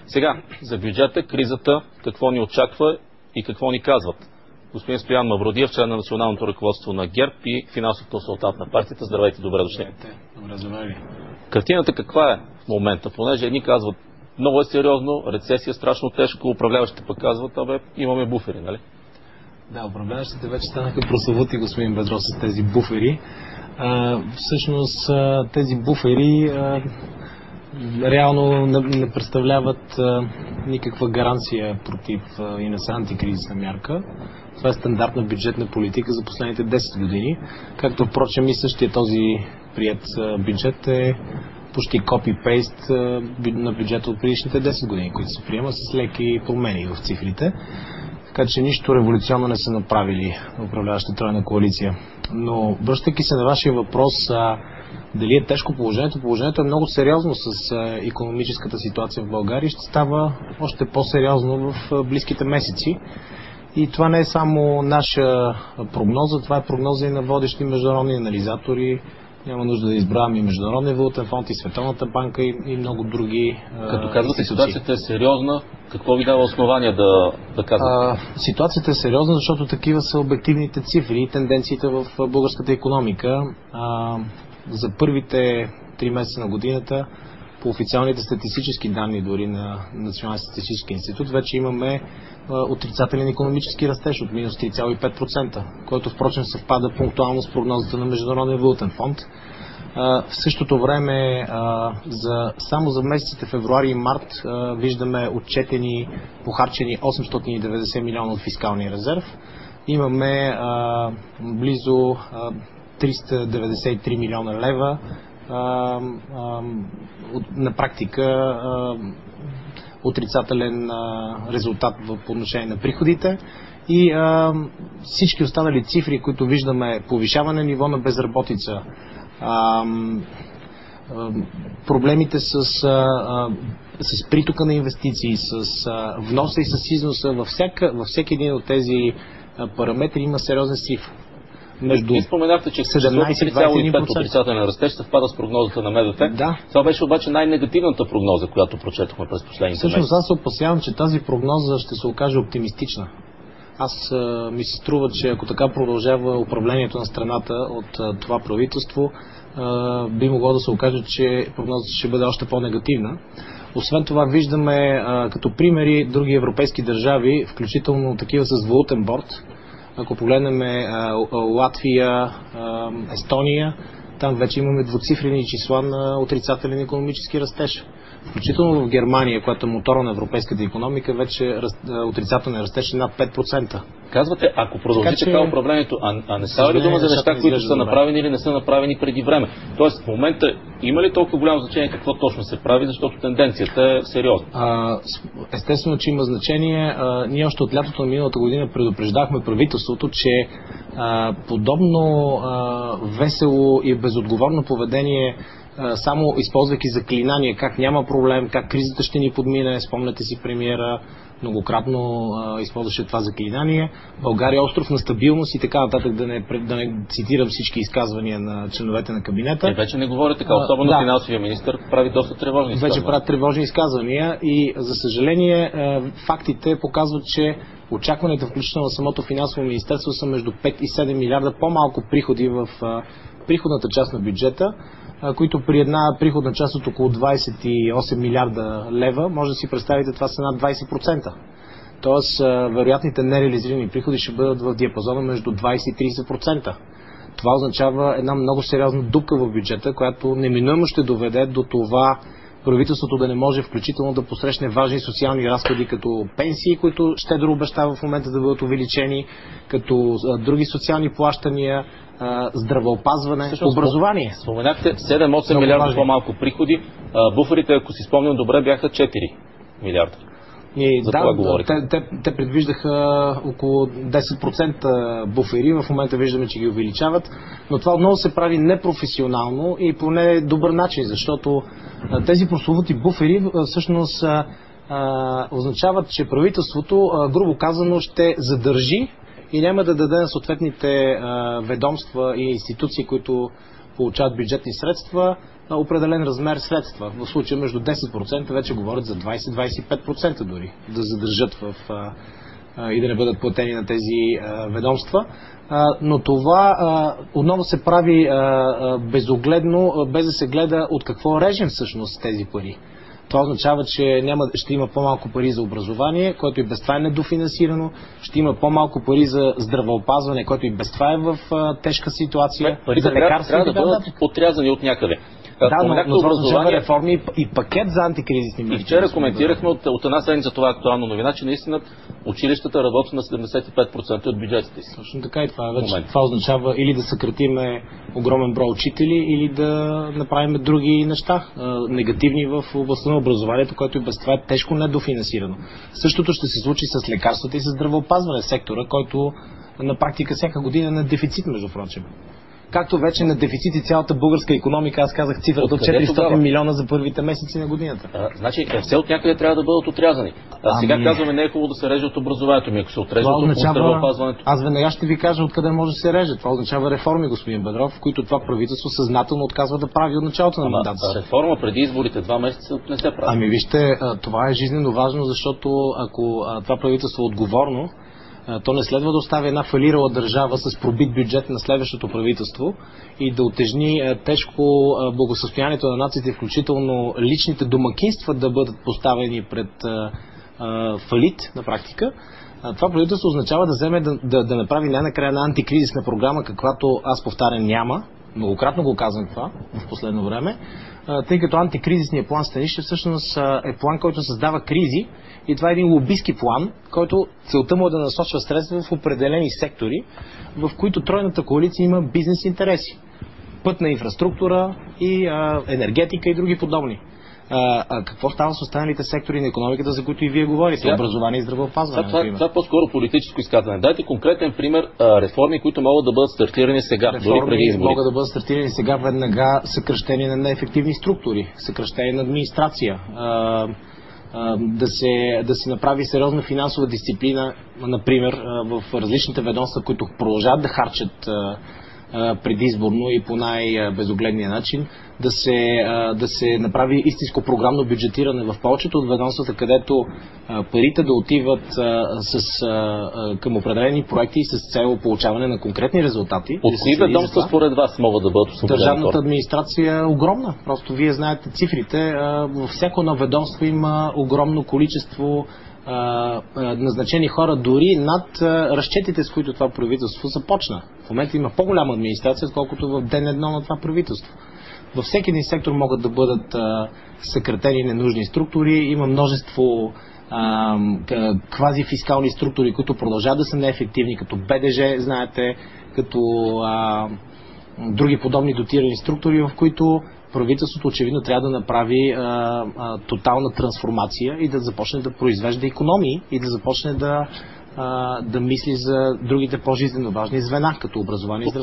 Сега, за бюджета, кризата, какво ни очаква и какво ни казват? Господин Стоян Мавродиев, член на националното ръководство на ГЕРБ и финансов консултант на партията. Здравейте, добре дошли. Добре, здравейте. Картината каква е в момента? Понеже едни казват, много е сериозно, рецесия страшно тежко, управляващите пък казват, имаме буфери, нали? Да, управляващите вече станаха прословути, господин Бедров, с тези буфери. Всъщност тези буфери реално не представляват никаква гаранция против и не са антикризисна мярка. Това е стандартна бюджетна политика за последните 10 години. Както впрочем и същия този приет бюджет е почти копи-пейст на бюджета от предишните 10 години, които се приема с леки промени в цифрите. Така че нищо революционно не са направили управляващата тройна коалиция. Но връщайки се на вашия въпрос, дали е тежко положението? Положението е много сериозно с икономическата ситуация в България и ще става още по-сериозно в близките месеци. И това не е само наша прогноза, това е прогноза и на водещи международни анализатори. Няма нужда да избравям и Международния валутен фонд, и Световната банка, и много други. Като казвате, ситуацията е сериозна, какво ви дава основание да казвате? Ситуацията е сериозна, защото такива са обективните цифри и тенденциите в българската икономика. За първите 3 месеца на годината, по официалните статистически данни дори на Националния статистически институт, вече имаме отрицателен икономически растеж от минус 3,5%, който впрочем съвпада пунктуално с прогнозата на Международния валутен фонд. В същото време, само за месеците февруари и март виждаме отчетени, похарчени 890 милиона от фискалния резерв. Имаме близо 393 милиона лева на практика отрицателен резултат по отношение на приходите и всички останали цифри, които виждаме, повишаване ниво на безработица, проблемите с притока на инвестиции, с вноса и с износа, във всеки един от тези параметри има сериозен срив. Вие споменахте, че 17,5 отрицателен растеж съвпада с прогнозата на МВФ. Да. Това беше обаче най-негативната прогноза, която прочетохме през последните месеци. Всъщност аз се опасявам, че тази прогноза ще се окаже оптимистична. Ми се струва, че ако така продължава управлението на страната от това правителство, би могло да се окаже, че прогнозата ще бъде още по-негативна. Освен това виждаме като примери други европейски държави, включително такива с валутен борд. Ако погледнем Латвия, Естония, там вече имаме двуцифрени числа на отрицателен икономически растеж. Включително в Германия, която е мотора на европейската икономика, вече отрицателен растеж е над 5%. Казвате, ако продължи така управлението, а не става ли дума за неща, които са направени или не са направени преди време? Тоест, в момента има ли толкова голямо значение какво точно се прави, защото тенденцията е сериозна? Естествено, че има значение. Ние още от лятото на миналата година предупреждахме правителството, че подобно весело и безотговорно поведение, само използвайки заклинания, как няма проблем, как кризата ще ни подмине, спомняте си премиера многократно използваше това заклинание. България е остров на стабилност и така нататък, да не цитирам всички изказвания на членовете на кабинета. Вече не говоря така, особено финансовия министър прави доста тревожни изказвания. Вече правят тревожни изказвания и за съжаление фактите показват, че очакването, включително на самото финансово министерство, са между 5 и 7 милиарда по-малко приходи в приходната част на бюджета, които при една приходна част от около 28 милиарда лева, може да си представите, това са над 20%. Тоест, вероятните нереализирани приходи ще бъдат в диапазона между 20 и 30%. Това означава една много сериозна дупка в бюджета, която неминуемо ще доведе до това правителството да не може включително да посрещне важни социални разходи, като пенсии, които щедро обещава в момента да бъдат увеличени, като други социални плащания, здравеопазване, образование. Споменахте 7-8 милиарда по-малко приходи. Буферите, ако си спомням добре, бяха 4 милиарда. И те предвиждаха около 10% буфери, в момента виждаме, че ги увеличават, но това отново се прави непрофесионално и по недобър начин, защото тези прословути буфери всъщност означават, че правителството, грубо казано, ще задържи и няма да даде на съответните ведомства и институции, които получават бюджетни средства, определен размер средства. В случая между 10% вече говорят за 20-25% дори да задържат и да не бъдат платени на тези ведомства. Но това отново се прави безогледно, без да се гледа от какво режем всъщност тези пари. Това означава, че ще има по-малко пари за образование, което и без това е недофинансирано, ще има по-малко пари за здравеопазване, което и без това е в тежка ситуация. Парите трябва да бъдат отрязани от някъде. Да, но това означава реформи и пакет за антикризисни мерки. И вчера коментирахме от една седмица това актуална новина, че наистина училищата работят на 75% от бюджетите си. Точно така и това означава или да съкратиме огромен брой учители, или да направим други неща, негативни в областта на образованието, което и без това е тежко недофинансирано. Същото ще се случи с лекарствата и с здравеопазване сектора, който на практика всяка година е на дефицит, между прочим. Както вече на дефицит и цялата българска икономика, аз казах цифрата от 400 милиона за първите месеци на годината. Значи все от някъде трябва да бъдат отрязани. Сега казваме, не е хубаво да се реже от образованието ми, ако се отрежа от здравеопазването. Аз веднага ще ви кажа откъде може да се реже. Това означава реформи, господин Бедров, в които това правителство съзнателно отказва да прави от началото на мандата. Реформа преди изборите 2 месеца не се прави. Вижте, това е жизненно важно, защото ако това правителство е отговорно, то не следва да остави една фалирала държава с пробит бюджет на следващото правителство и да утежни тежко благосъстоянието на нациите, включително личните домакинства да бъдат поставени пред фалит на практика. Това правителство означава да вземе да направи най-накрая една антикризисна програма, каквато аз повтарям няма. Многократно го казвам това в последно време, тъй като антикризисният план Станишев всъщност е план, който създава кризи и това е един лобистки план, който целта му е да насочва средства в определени сектори, в които тройната коалиция има бизнес интереси. Пътна инфраструктура и енергетика и други подобни. Какво става с останалите сектори на икономиката, за които и вие говорите? Образование и здравеопазване. Това е по-скоро политическо изказване. Дайте конкретен пример реформи, които могат да бъдат стартирани сега, дори преди изборите. Могат да бъдат стартирани сега веднага съкращение на неефективни структури, съкращение на администрация, да се направи сериозна финансова дисциплина, например, в различните ведомства, които продължават да харчат предизборно и по най-безогледния начин, да се направи истинско програмно бюджетиране в повечето от ведомствата, където парите да отиват към определени проекти и с цел получаване на конкретни резултати. От кои ведомства според вас могат да бъдат освободени? Държавната администрация е огромна. Просто вие знаете цифрите. Във всяко едно ведомство има огромно количество назначени хора, дори над разчетите, с които това правителство започна. В момента има по-голяма администрация, отколкото в ден едно на това правителство. Във всеки един сектор могат да бъдат съкратени ненужни структури, има множество квазифискални структури, които продължават да са неефективни, като БДЖ, знаете, като други подобни дотирани структури, в които правителството очевидно трябва да направи тотална трансформация и да започне да произвежда икономии и да започне да мисли за другите по-жизненно важни звена, като образование и здравеопазване.